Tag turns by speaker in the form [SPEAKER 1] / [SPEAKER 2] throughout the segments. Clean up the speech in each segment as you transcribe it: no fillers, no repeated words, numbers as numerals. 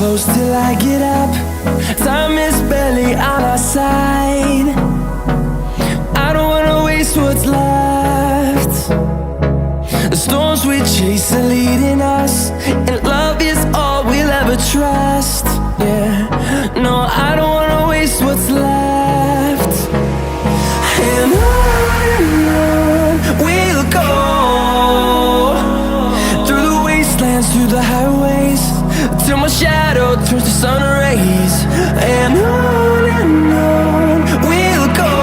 [SPEAKER 1] close till I get up. Time is barely on our side. I don't wanna waste what's left. The storms we chase are leading us, and love is all we'll ever trust. Yeah, no, I don't wanna waste what's left. And on we'll go, through the wastelands, through the highways, till my shadow turns to sun rays. And on we'll go,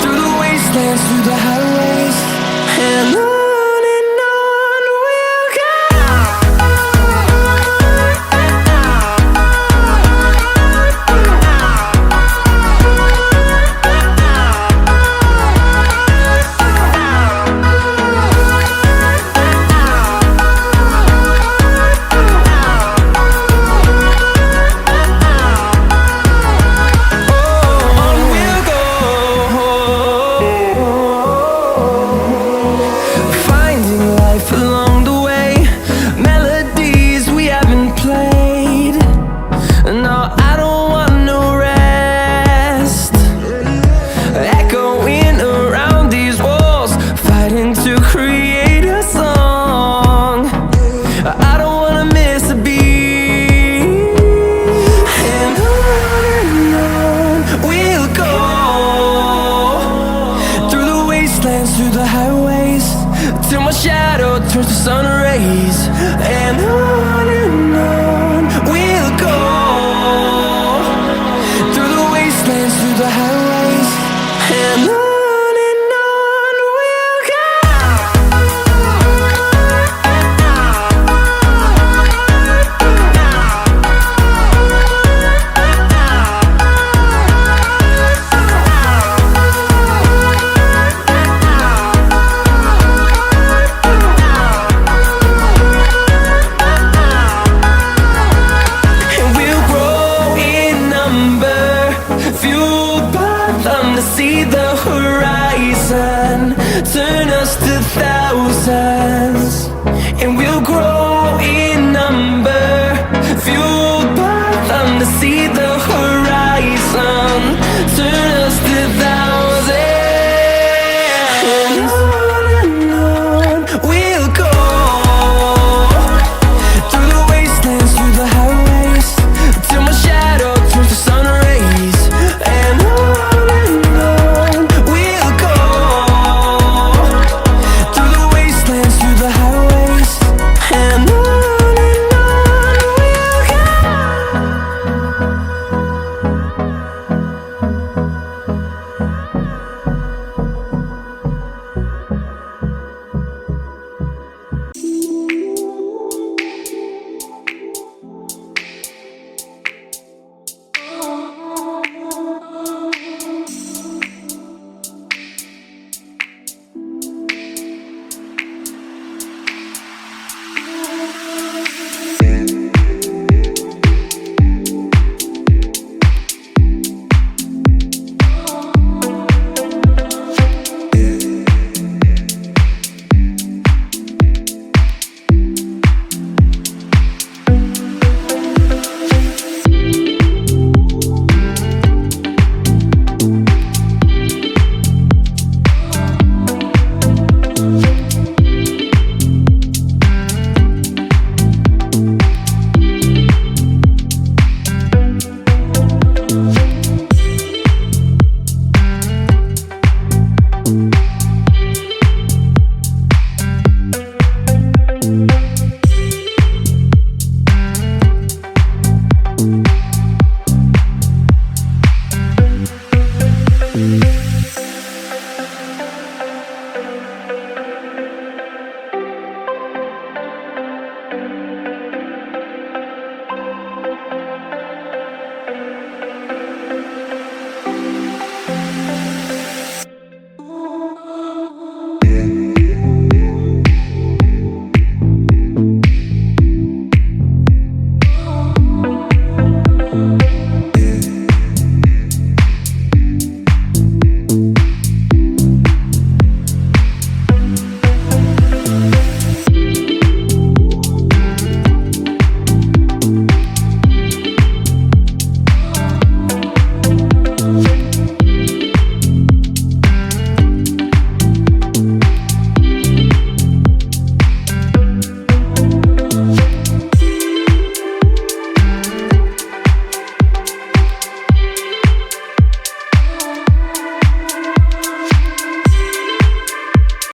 [SPEAKER 1] through the wastelands, through the highways, and on we'll go. Along the way, melodies we haven't played. No, I don't want no rest. Echoing around these walls, fighting to create a song. I don't wanna miss a beat. And on we'll go, through the wastelands, through the highways, till my shadow turns to sun rays. And on we'll go, through the wastelands, through the highways, and on we'll go. See the horizon, turn us to thousands, and we'll grow in number, fueled by them to see the horizon.